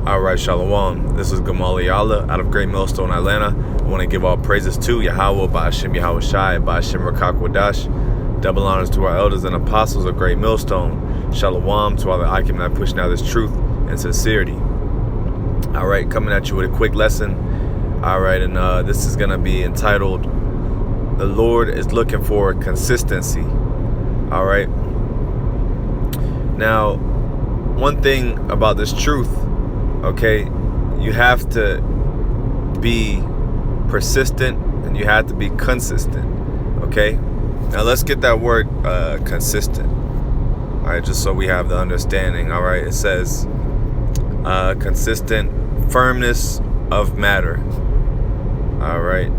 All right, Shalom. This is Gamali Allah out of Great Millstone, Atlanta. I want to give all praises to YAHWAH, BAHASHAM, YAHWASHI, BAHASHAM Rakak. Double honors to our elders and apostles of Great Millstone. Shalom to all the Akim that pushing out this truth and sincerity. All right, coming at you with a quick lesson. All right, and this is going to be entitled, The Lord is Looking for Consistency. All right. Now, one thing about this truth, okay, you have to be persistent and you have to be consistent. Okay, now let's get that word consistent. All right, just so we have the understanding. All right, it says consistent firmness of matter. All right,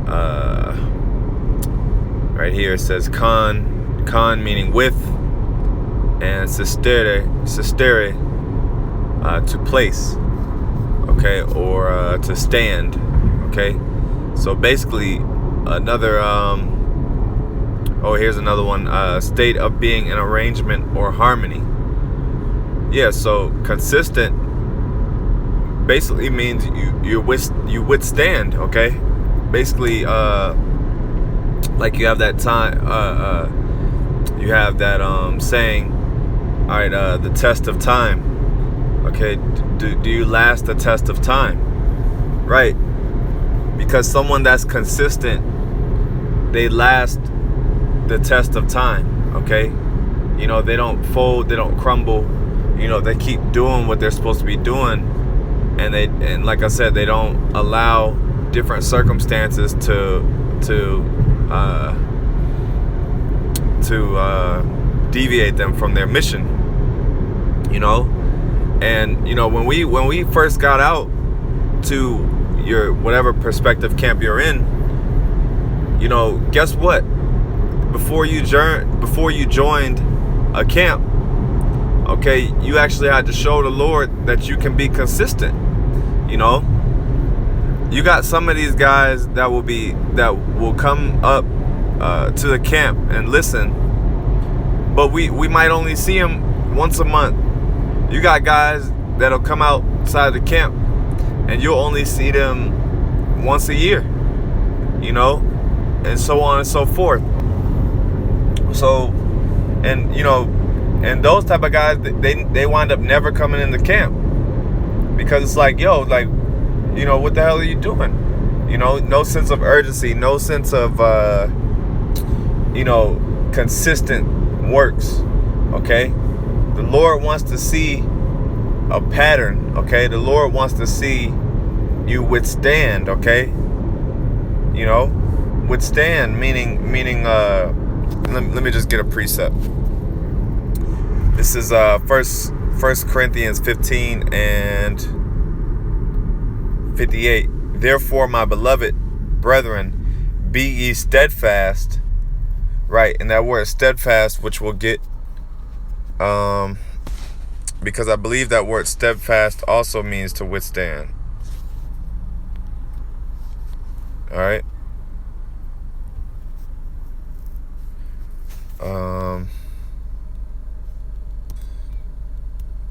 right here it says con meaning with, and sistere to place. Okay, or to stand. Okay, so basically another here's another one, state of being in arrangement or harmony. Yeah, so consistent basically means you withstand. Okay, basically like you have that time, you have that saying, all right, the test of time. Okay, do you last the test of time? Right, because someone that's consistent, they last the test of time. Okay, you know, they don't fold, they don't crumble. You know, they keep doing what they're supposed to be doing, and like I said, they don't allow different circumstances to deviate them from their mission. You know. And you know, when we first got out to your whatever perspective camp you're in, you know, guess what? Before you joined a camp, okay, you actually had to show the Lord that you can be consistent. You know, you got some of these guys that will come up to the camp and listen, but we might only see them once a month. You got guys that'll come outside the camp and you'll only see them once a year, you know, and so on and so forth. So, and you know, and those type of guys, they wind up never coming in the camp, because it's like, yo, like, you know, what the hell are you doing? You know, no sense of urgency, no sense of, you know, consistent works. Okay. The Lord wants to see a pattern, okay? The Lord wants to see you withstand, okay? You know, withstand meaning let me just get a precept. This is First Corinthians 15 and 58. Therefore, my beloved brethren, be ye steadfast. Right, and that word steadfast, which we'll get, because I believe that word steadfast also means to withstand. All right.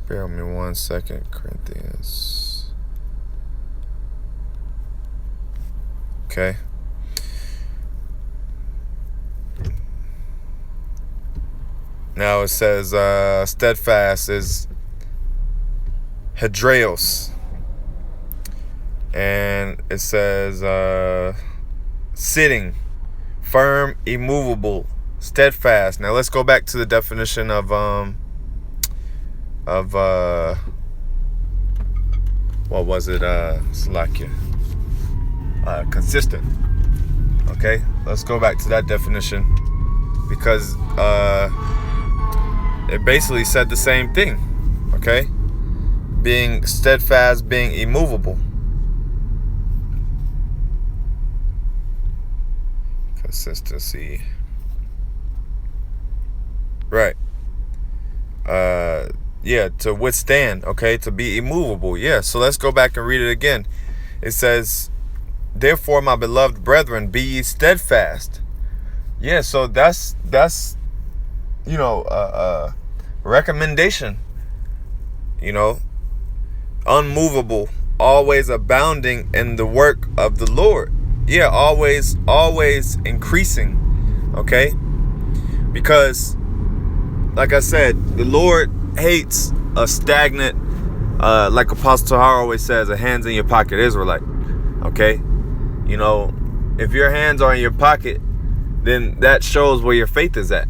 Bear with me 1 second. Corinthians. Okay. Now it says steadfast is hedreos, and it says sitting, firm, immovable, steadfast. Now let's go back to the definition of what was it? Slakia. Consistent. Okay, let's go back to that definition, because it basically said the same thing. Okay, being steadfast, being immovable. Consistency. Right. Yeah, to withstand, okay, to be immovable. Yeah, so let's go back and read it again. It says, therefore, my beloved brethren, be ye steadfast. Yeah, so that's you know, recommendation. You know, unmovable, always abounding in the work of the Lord. Yeah, always increasing. Okay? Because, like I said, the Lord hates a stagnant, like Apostle Tahar always says, a hands in your pocket Israelite. Okay? You know, if your hands are in your pocket, then that shows where your faith is at.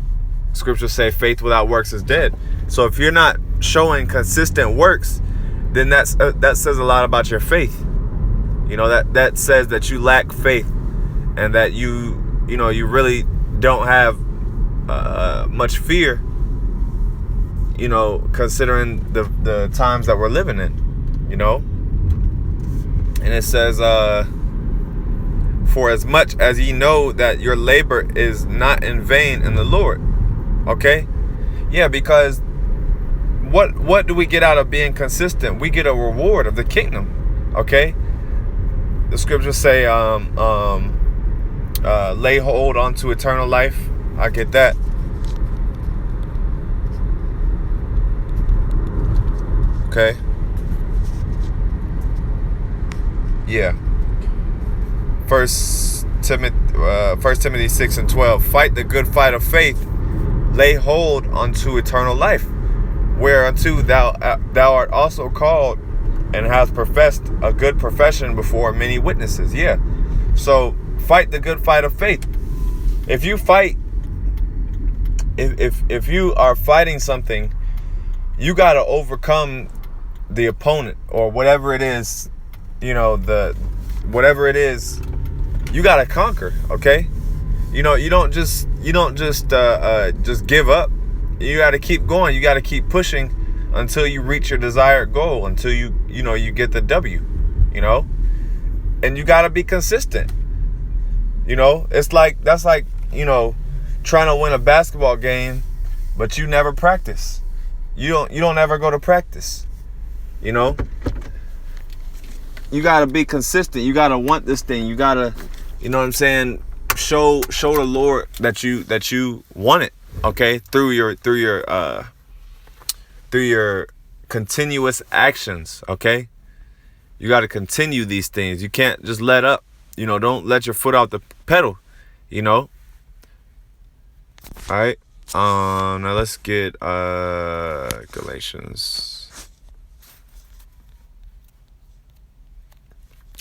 Scriptures say faith without works is dead. So if you're not showing consistent works, then that says a lot about your faith. You know, that says that you lack faith, and that you really don't have much fear, you know, considering the times that we're living in, you know. And it says, for as much as ye know that your labor is not in vain in the Lord. Okay? Yeah, because what do we get out of being consistent? We get a reward of the kingdom. Okay? The scriptures say, lay hold onto eternal life. I get that. Okay? Yeah. First Timothy 6:12. Fight the good fight of faith. Lay hold unto eternal life, whereunto thou art also called, and hast professed a good profession before many witnesses. Yeah. So fight the good fight of faith. If you fight, if you are fighting something, you got to overcome the opponent or whatever it is. You know, whatever it is, you got to conquer. Okay. You know, you don't just give up. You got to keep going. You got to keep pushing until you reach your desired goal, until you get the W, you know. And you got to be consistent. You know, that's like, you know, trying to win a basketball game, but you never practice. You don't ever go to practice. You know, you got to be consistent. You got to want this thing. You got to, you know what I'm saying, show the Lord that you want it. Okay, through your continuous actions. Okay, you got to continue these things. You can't just let up. You know, don't let your foot off the pedal. You know. All right. Now let's get Galatians.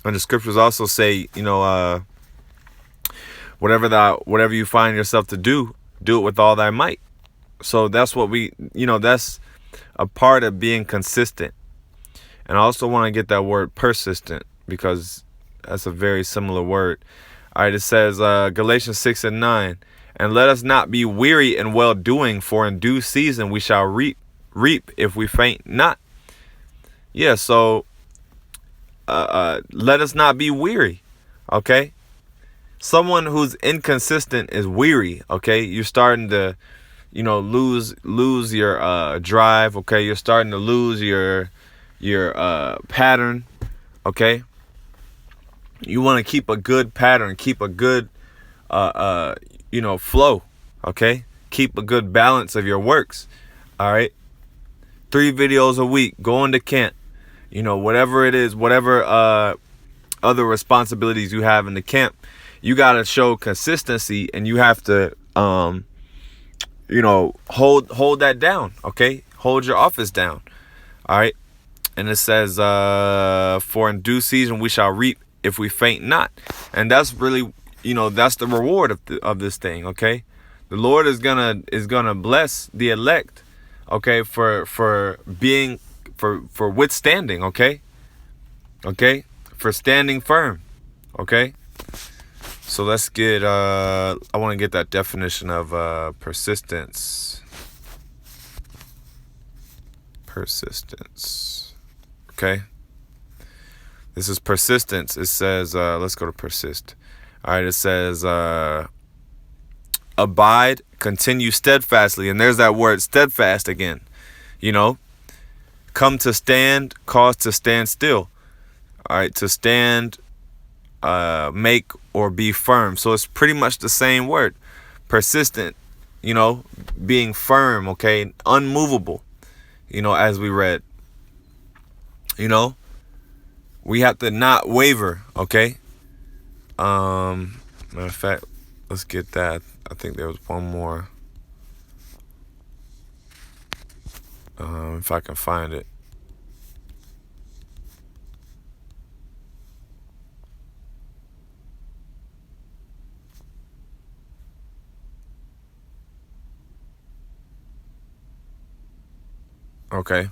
And the scriptures also say, you know, whatever you find yourself to do it with all thy might. So that's what that's a part of being consistent. And I also want to get that word persistent, because that's a very similar word. All right, it says Galatians 6:9, and let us not be weary in well doing, for in due season we shall reap if we faint not. Yeah, so let us not be weary. Okay. Someone who's inconsistent is weary. Okay. You're starting to, you know, lose your drive. Okay. You're starting to lose your pattern. Okay. You want to keep a good pattern, keep a good flow. Okay. Keep a good balance of your works. All right. 3 videos a week, going to camp. You know, whatever it is, whatever other responsibilities you have in the camp, you got to show consistency, and you have to, hold that down. Okay. Hold your office down. All right. And it says, for in due season we shall reap if we faint not. And that's really, that's the reward of this thing. Okay. The Lord is gonna bless the elect. Okay. For withstanding. Okay. For standing firm. Okay. So let's get, I want to get that definition of persistence. Okay. This is persistence. It says, let's go to persist. All right. It says, abide, continue steadfastly. And there's that word steadfast again. Come to stand, cause to stand still. All right. To stand, make or be firm. So it's pretty much the same word. Persistent, being firm. Okay. Unmovable, as we read. You know, we have to not waver, okay? Matter of fact, let's get that. I think there was one more. If I can find it. Okay.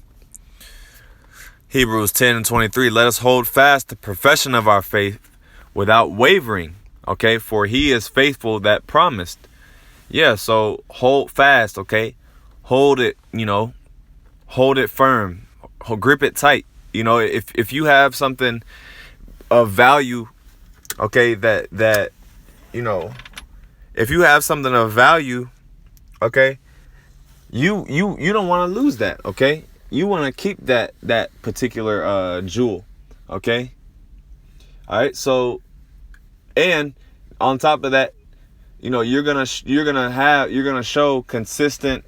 Hebrews 10:23. Let us hold fast the profession of our faith without wavering. Okay. For he is faithful that promised. Yeah. So hold fast. Okay. Hold it, hold it firm. Grip it tight. If you have something of value, okay, that, if you have something of value, okay, you don't want to lose that, okay? You want to keep that particular jewel, okay? All right. So, and on top of that, you're gonna show consistent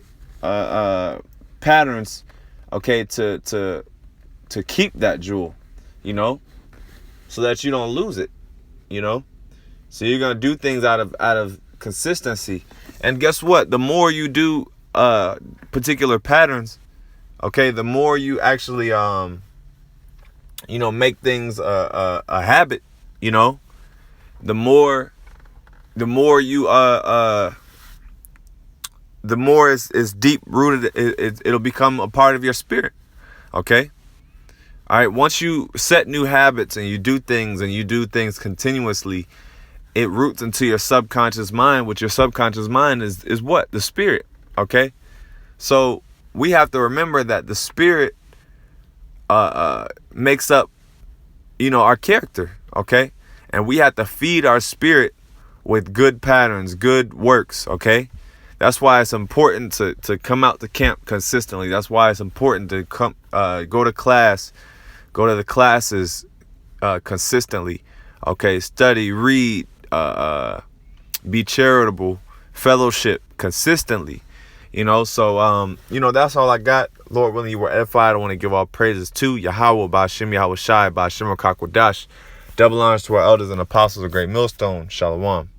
patterns, okay, to keep that jewel, so that you don't lose it, So you're gonna do things out of consistency, and guess what? The more you do particular patterns, okay, the more you actually make things a habit, the more you the more it's deep rooted. It'll become a part of your spirit, okay. All right. Once you set new habits and you do things continuously, it roots into your subconscious mind, which your subconscious mind is what? The spirit. Okay. So we have to remember that the spirit makes up, our character. Okay. And we have to feed our spirit with good patterns, good works. Okay. That's why it's important to come out to camp consistently. That's why it's important to go to class, go to the classes consistently. Okay, study, read, be charitable, fellowship consistently. So that's all I got. Lord willing, you were edified. I want to give all praises to Yahawah, BAHASHAM, YAHWASHI, BAHASHAM, Double honors to our elders and apostles of Great Millstone. Shalom.